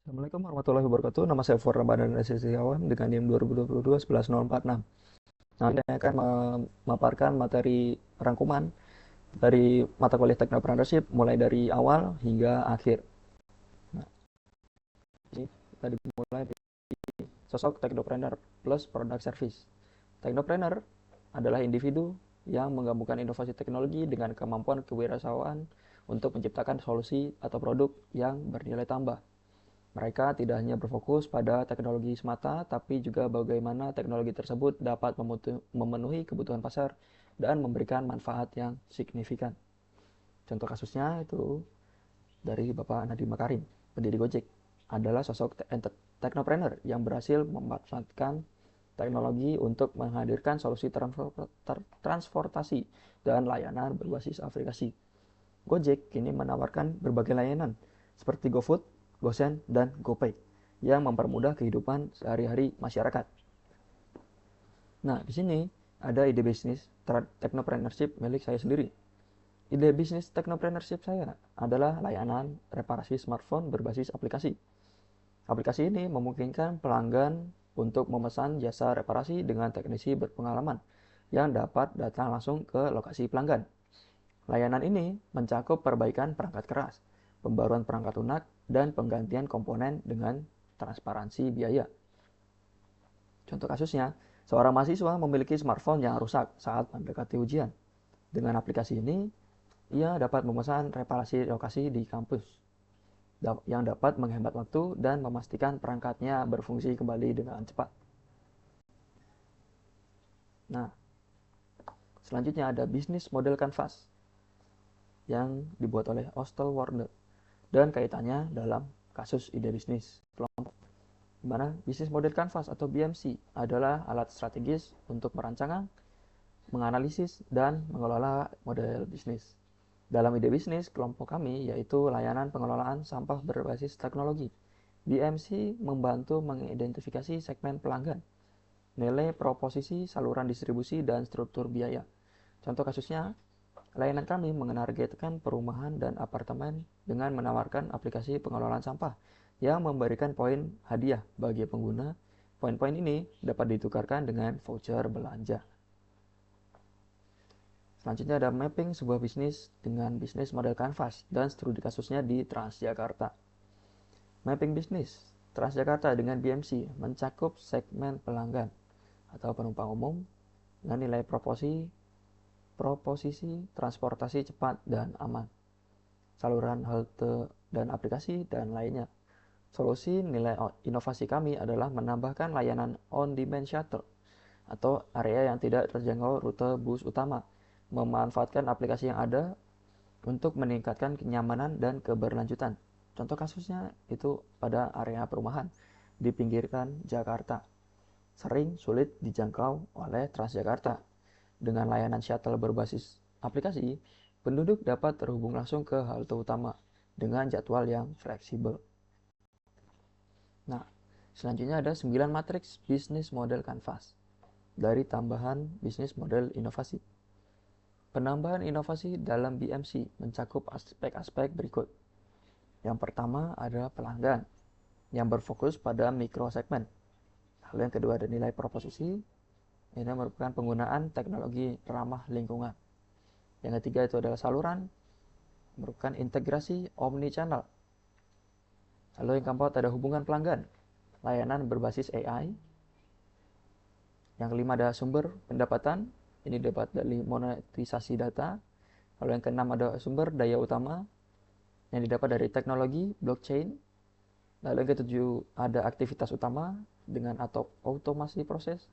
Assalamualaikum warahmatullahi wabarakatuh. Nama saya Fur Ramadan Setiawan dengan NIM 2022 11046. Nah, saya akan memaparkan materi rangkuman dari mata kuliah Technopreneurship mulai dari awal hingga akhir. Nah, ini kita dimulai dari sosok Technopreneur plus Product Service. Technopreneur adalah individu yang menggabungkan inovasi teknologi dengan kemampuan kewirausahaan untuk menciptakan solusi atau produk yang bernilai tambah. Mereka tidak hanya berfokus pada teknologi semata, tapi juga bagaimana teknologi tersebut dapat memenuhi kebutuhan pasar dan memberikan manfaat yang signifikan. Contoh kasusnya itu dari Bapak Nadiem Makarim, pendiri Gojek, adalah sosok teknopreneur yang berhasil memanfaatkan teknologi untuk menghadirkan solusi transportasi dan layanan berbasis aplikasi. Gojek kini menawarkan berbagai layanan seperti GoFood, GoSend, dan GoPay yang mempermudah kehidupan sehari-hari masyarakat. Nah, di sini ada ide bisnis technopreneurship milik saya sendiri. Ide bisnis technopreneurship saya adalah layanan reparasi smartphone berbasis aplikasi. Aplikasi ini memungkinkan pelanggan untuk memesan jasa reparasi dengan teknisi berpengalaman yang dapat datang langsung ke lokasi pelanggan. Layanan ini mencakup perbaikan perangkat keras, pembaruan perangkat lunak, dan penggantian komponen dengan transparansi biaya. Contoh kasusnya, seorang mahasiswa memiliki smartphone yang rusak saat mendekati ujian. Dengan aplikasi ini, ia dapat memesan reparasi lokasi di kampus yang dapat menghemat waktu dan memastikan perangkatnya berfungsi kembali dengan cepat. Nah, selanjutnya ada bisnis model canvas yang dibuat oleh Ostel Warner dan kaitannya dalam kasus ide bisnis kelompok. Di mana bisnis model canvas atau BMC adalah alat strategis untuk merancang, menganalisis, dan mengelola model bisnis. Dalam ide bisnis kelompok kami yaitu layanan pengelolaan sampah berbasis teknologi. BMC membantu mengidentifikasi segmen pelanggan, nilai proposisi, saluran distribusi, dan struktur biaya. Contoh kasusnya, layanan kami menargetkan perumahan dan apartemen dengan menawarkan aplikasi pengelolaan sampah yang memberikan poin hadiah bagi pengguna. Poin-poin ini dapat ditukarkan dengan voucher belanja. Selanjutnya ada mapping sebuah bisnis dengan bisnis model canvas dan studi kasusnya di Transjakarta. Mapping bisnis Transjakarta dengan BMC mencakup segmen pelanggan atau penumpang umum dengan nilai proposisi transportasi cepat dan aman, saluran halte dan aplikasi, dan lainnya. Solusi nilai inovasi kami adalah menambahkan layanan on-demand shuttle atau area yang tidak terjangkau rute bus utama, memanfaatkan aplikasi yang ada untuk meningkatkan kenyamanan dan keberlanjutan. Contoh kasusnya itu pada area perumahan di pinggiran Jakarta, sering sulit dijangkau oleh Transjakarta. Dengan layanan shuttle berbasis aplikasi, penduduk dapat terhubung langsung ke halte utama dengan jadwal yang fleksibel. Nah, selanjutnya ada 9 matriks bisnis model canvas dari tambahan bisnis model inovasi. Penambahan inovasi dalam BMC mencakup aspek-aspek berikut. Yang pertama ada pelanggan yang berfokus pada mikrosegmen. Lalu yang kedua ada nilai proposisi. Ini merupakan penggunaan teknologi ramah lingkungan. Yang ketiga itu adalah saluran, merupakan integrasi omni-channel. Lalu yang keempat ada hubungan pelanggan, layanan berbasis AI. Yang kelima ada sumber pendapatan, ini dapat dari monetisasi data. Lalu yang keenam ada sumber daya utama, yang didapat dari teknologi blockchain. Lalu yang ketujuh ada aktivitas utama dengan atau otomasi proses.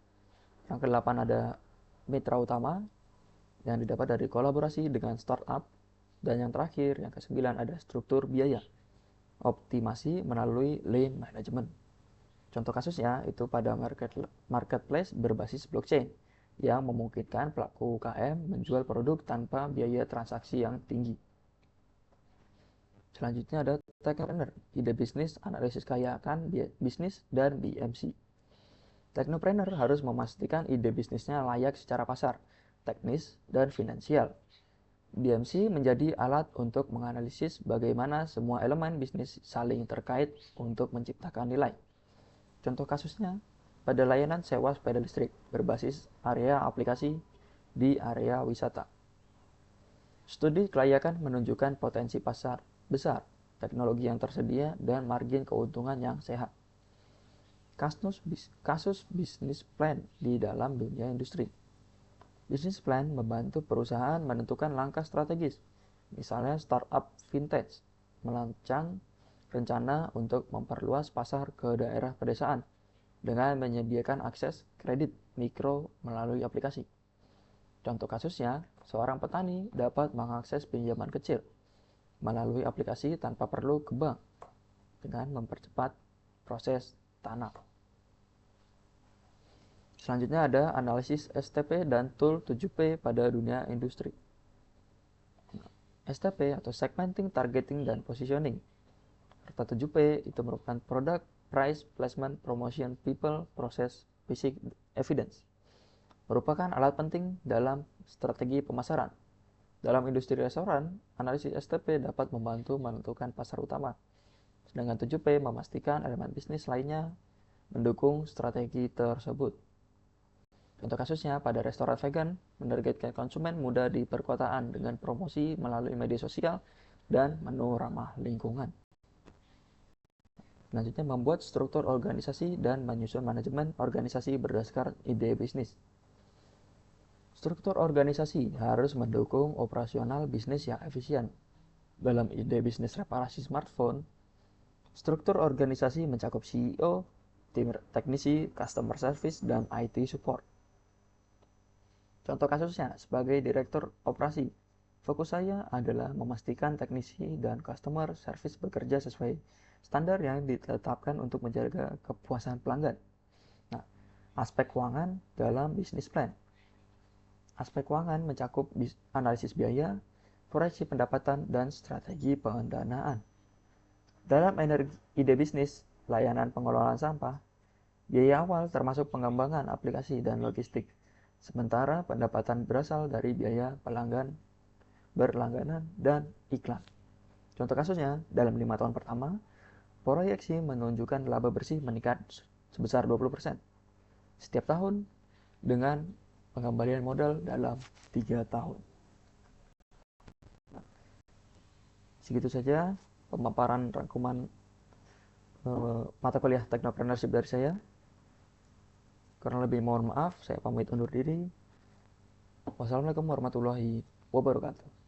Yang kedelapan ada mitra utama yang didapat dari kolaborasi dengan startup. Dan yang terakhir, yang kesembilan ada struktur biaya, optimasi melalui lean management. Contoh kasusnya itu pada marketplace berbasis blockchain yang memungkinkan pelaku UKM menjual produk tanpa biaya transaksi yang tinggi. Selanjutnya ada Technopreneur, ide bisnis, analisis kekayaan bisnis, dan BMC. Technopreneur harus memastikan ide bisnisnya layak secara pasar, teknis, dan finansial. DMC menjadi alat untuk menganalisis bagaimana semua elemen bisnis saling terkait untuk menciptakan nilai. Contoh kasusnya, pada layanan sewa sepeda listrik berbasis area aplikasi di area wisata. Studi kelayakan menunjukkan potensi pasar besar, teknologi yang tersedia, dan margin keuntungan yang sehat. Kasus bisnis plan di dalam dunia industri. Bisnis plan membantu perusahaan menentukan langkah strategis. Misalnya startup vintage melancang rencana untuk memperluas pasar ke daerah pedesaan dengan menyediakan akses kredit mikro melalui aplikasi. Contoh kasusnya, seorang petani dapat mengakses pinjaman kecil melalui aplikasi tanpa perlu ke bank dengan mempercepat proses tanam. Selanjutnya ada analisis STP dan tool 7P pada dunia industri. STP atau Segmenting, Targeting, dan Positioning. Serta 7P itu merupakan Product, Price, Placement, Promotion, People, Process, Basic, Evidence. Merupakan alat penting dalam strategi pemasaran. Dalam industri restoran, analisis STP dapat membantu menentukan pasar utama. Sedangkan 7P memastikan elemen bisnis lainnya mendukung strategi tersebut. Contoh kasusnya pada restoran vegan, menargetkan konsumen muda di perkotaan dengan promosi melalui media sosial dan menu ramah lingkungan. Selanjutnya, membuat struktur organisasi dan menyusun manajemen organisasi berdasarkan ide bisnis. Struktur organisasi harus mendukung operasional bisnis yang efisien. Dalam ide bisnis reparasi smartphone, struktur organisasi mencakup CEO, tim teknisi, customer service, dan IT support. Contoh kasusnya, sebagai direktur operasi, fokus saya adalah memastikan teknisi dan customer service bekerja sesuai standar yang ditetapkan untuk menjaga kepuasan pelanggan. Nah, aspek keuangan dalam bisnis plan. Aspek keuangan mencakup analisis biaya, proyeksi pendapatan, dan strategi pendanaan. Dalam ide bisnis layanan pengelolaan sampah, biaya awal termasuk pengembangan aplikasi dan logistik, sementara pendapatan berasal dari biaya pelanggan, berlangganan, dan iklan. Contoh kasusnya, dalam 5 tahun pertama, proyeksi menunjukkan laba bersih meningkat sebesar 20% setiap tahun dengan pengembalian modal dalam 3 tahun. Segitu saja pemaparan rangkuman mata kuliah Technopreneurship dari saya. Kurang lebih mohon maaf, saya pamit undur diri. Wassalamualaikum warahmatullahi wabarakatuh.